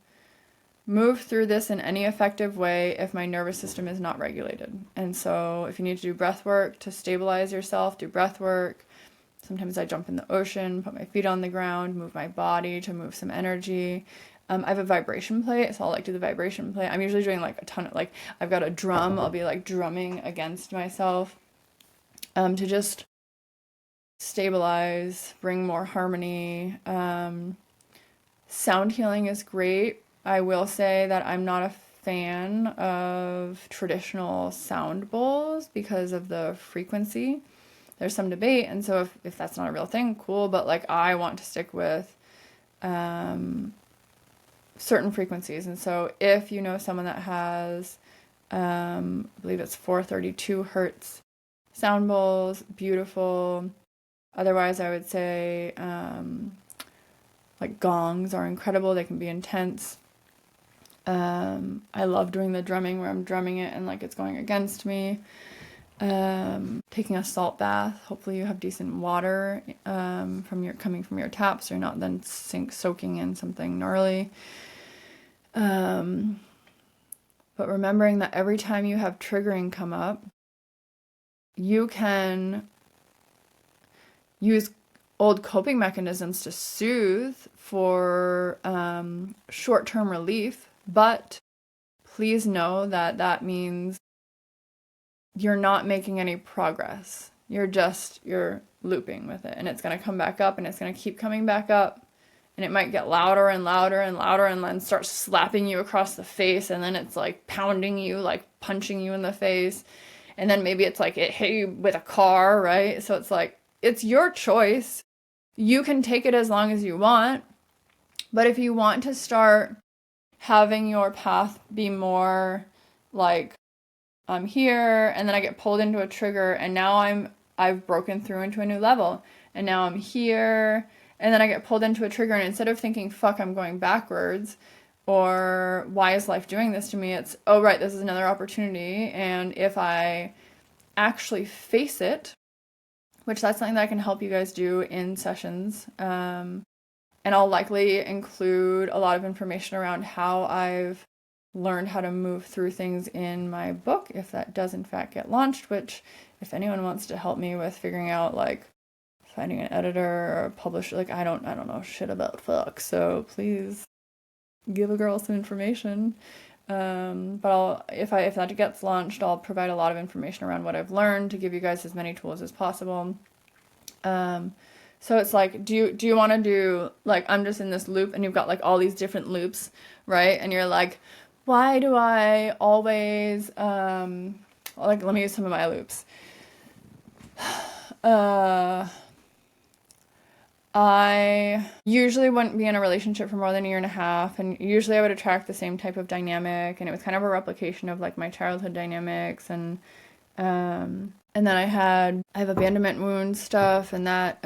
move through this in any effective way if my nervous system is not regulated. And so if you need to do breath work to stabilize yourself, do breath work. Sometimes I jump in the ocean, put my feet on the ground, move my body to move some energy. I have a vibration plate, so I'll like do the vibration plate. I'm usually doing like a ton of, like, I've got a drum, I'll be like drumming against myself to just stabilize, bring more harmony. Sound healing is great. I will say that I'm not a fan of traditional sound bowls because of the frequency. There's some debate, and so if that's not a real thing, cool, but like I want to stick with certain frequencies. And so if you know someone that has, I believe it's 432 hertz sound bowls, beautiful. Otherwise, I would say like gongs are incredible. They can be intense. I love doing the drumming where I'm drumming it and like it's going against me. Taking a salt bath. Hopefully you have decent water coming from your tap, so you're not then soaking in something gnarly. But remembering that every time you have triggering come up, you can use old coping mechanisms to soothe for short-term relief, but please know that that means you're not making any progress. You're looping with it, and it's going to come back up, and it's going to keep coming back up, and it might get louder and louder and louder, and then start slapping you across the face, and then it's like pounding you, like punching you in the face, and then maybe it's like it hit you with a car, right? So it's like, it's your choice. You can take it as long as you want, but if you want to start having your path be more like, I'm here, and then I get pulled into a trigger, and now I've broken through into a new level, and now I'm here, and then I get pulled into a trigger, and instead of thinking, fuck, I'm going backwards, or why is life doing this to me, it's, oh right, this is another opportunity, and if I actually face it, which that's something that I can help you guys do in sessions, and I'll likely include a lot of information around how I've learned how to move through things in my book, if that does in fact get launched, which if anyone wants to help me with figuring out like finding an editor or a publisher, like I don't know shit about fuck, so please give a girl some information. But if that gets launched, I'll provide a lot of information around what I've learned to give you guys as many tools as possible. So it's like, do you want to do, like, I'm just in this loop and you've got like all these different loops, right? And you're like, why do I always, like, let me use some of my loops. I usually wouldn't be in a relationship for more than a year and a half, and usually I would attract the same type of dynamic, and it was kind of a replication of like my childhood dynamics, and And then I have abandonment wound stuff, and that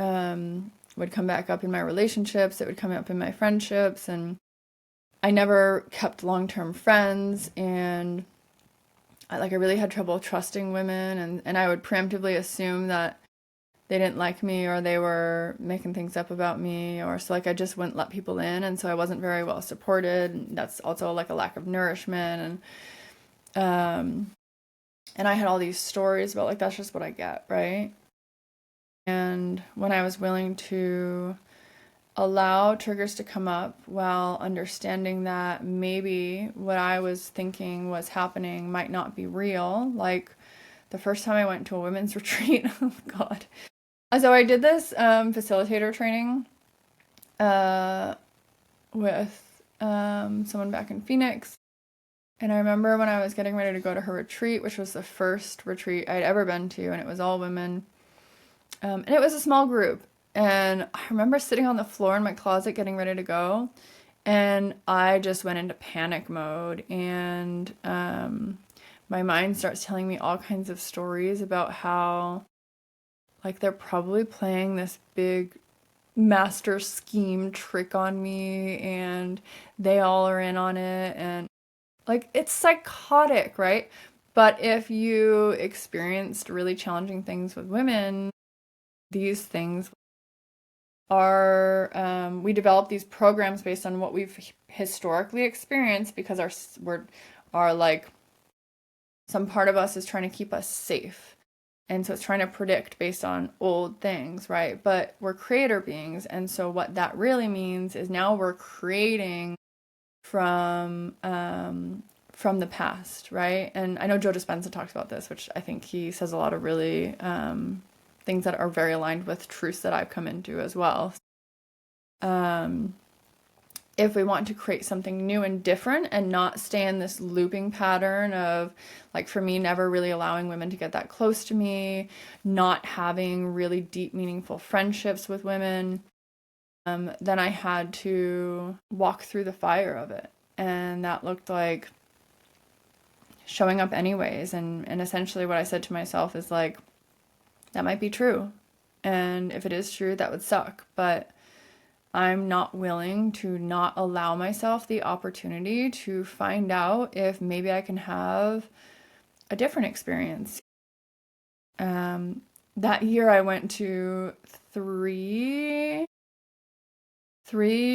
would come back up in my relationships. It would come up in my friendships, and I never kept long-term friends, and I really had trouble trusting women, and I would preemptively assume that they didn't like me or they were making things up about me, or so I just wouldn't let people in, and so I wasn't very well supported. That's also like a lack of nourishment, and I had all these stories about that's just what I get, right? And when I was willing to allow triggers to come up while understanding that maybe what I was thinking was happening might not be real, like the first time I went to a women's retreat, oh God. So I did this facilitator training with someone back in Phoenix. And I remember when I was getting ready to go to her retreat, which was the first retreat I'd ever been to, and it was all women. And it was a small group. And I remember sitting on the floor in my closet getting ready to go. And I just went into panic mode. And my mind starts telling me all kinds of stories about how, they're probably playing this big master scheme trick on me. And they all are in on it. And it's psychotic, right? But if you experienced really challenging things with women, these things are, we develop these programs based on what we've historically experienced because some part of us is trying to keep us safe. And so it's trying to predict based on old things, right? But we're creator beings. And so what that really means is now we're creating from the past, right? And I know Joe Dispenza talks about this, which I think he says a lot of really things that are very aligned with truths that I've come into as well. If we want to create something new and different and not stay in this looping pattern of, for me, never really allowing women to get that close to me, not having really deep, meaningful friendships with women, then I had to walk through the fire of it. And that looked like showing up anyways. And essentially what I said to myself is that might be true. And if it is true, that would suck. But I'm not willing to not allow myself the opportunity to find out if maybe I can have a different experience. That year I went to three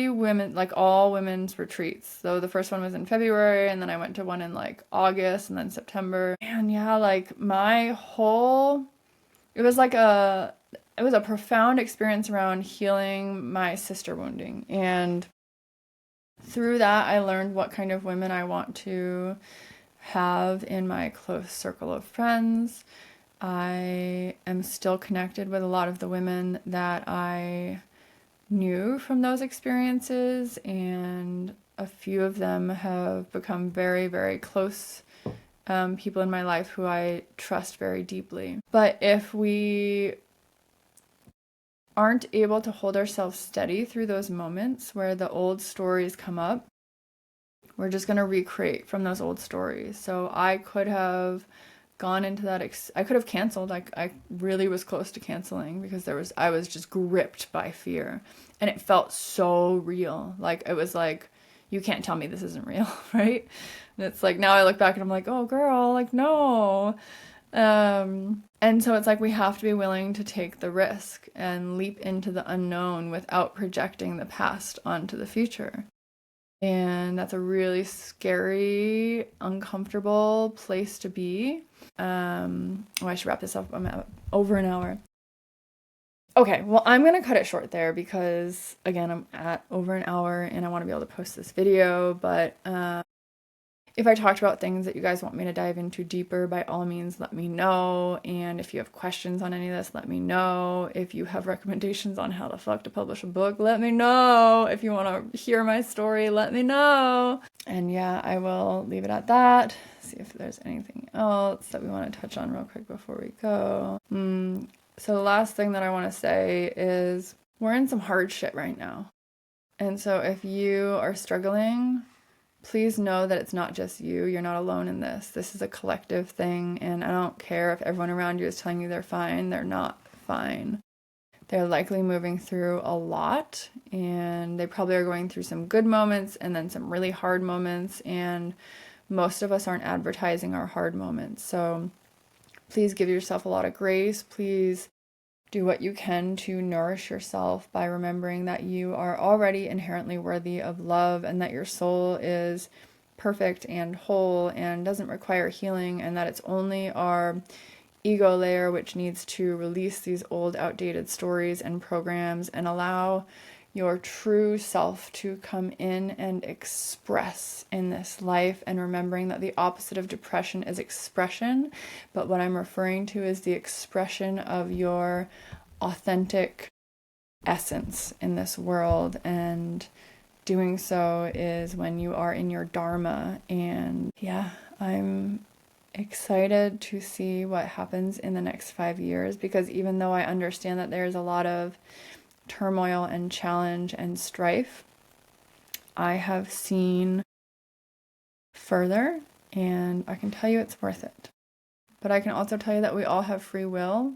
women, all women's retreats. So the first one was in February, and then I went to one in August and then September. And yeah, it was a profound experience around healing my sister wounding. And through that, I learned what kind of women I want to have in my close circle of friends. I am still connected with a lot of the women that I knew from those experiences, and a few of them have become very, very close people in my life who I trust very deeply. But if we aren't able to hold ourselves steady through those moments where the old stories come up, we're just going to recreate from those old stories. So I could have gone into that, I could have canceled. I really was close to canceling because I was just gripped by fear, and it felt so real. It was you can't tell me this isn't real, right? And it's now I look back and I'm like, oh girl, no. And so it's we have to be willing to take the risk and leap into the unknown without projecting the past onto the future. And that's a really scary, uncomfortable place to be. I should wrap this up. I'm at over an hour. Okay, well, I'm going to cut it short there because, again, I'm at over an hour and I want to be able to post this video. But if I talked about things that you guys want me to dive into deeper, by all means, let me know. And if you have questions on any of this, let me know. If you have recommendations on how the fuck to publish a book, let me know. If you want to hear my story, let me know. And yeah, I will leave it at that. See if there's anything else that we want to touch on real quick before we go. So the last thing that I want to say is we're in some hard shit right now. And so if you are struggling please know that it's not just you. You're not alone in this. This is a collective thing, and I don't care if everyone around you is telling you they're fine. They're not fine. They're likely moving through a lot, and they probably are going through some good moments and then some really hard moments, and most of us aren't advertising our hard moments. So please give yourself a lot of grace. Please do what you can to nourish yourself by remembering that you are already inherently worthy of love and that your soul is perfect and whole and doesn't require healing, and that it's only our ego layer which needs to release these old, outdated stories and programs and allow your true self to come in and express in this life, and remembering that the opposite of depression is expression, but what I'm referring to is the expression of your authentic essence in this world, and doing so is when you are in your dharma. And yeah, I'm excited to see what happens in the next 5 years, because even though I understand that there's a lot of turmoil and challenge and strife, I have seen further, and I can tell you it's worth it. But I can also tell you that we all have free will,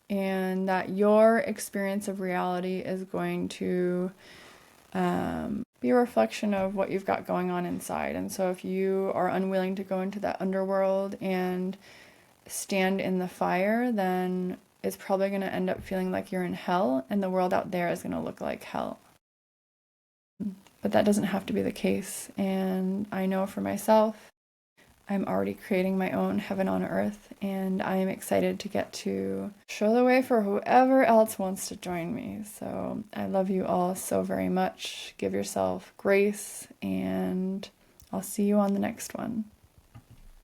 and that your experience of reality is going to be a reflection of what you've got going on inside. And so if you are unwilling to go into that underworld and stand in the fire, then it's probably going to end up feeling like you're in hell, and the world out there is going to look like hell. But that doesn't have to be the case. And I know for myself, I'm already creating my own heaven on earth, and I am excited to get to show the way for whoever else wants to join me. So I love you all so very much. Give yourself grace, and I'll see you on the next one.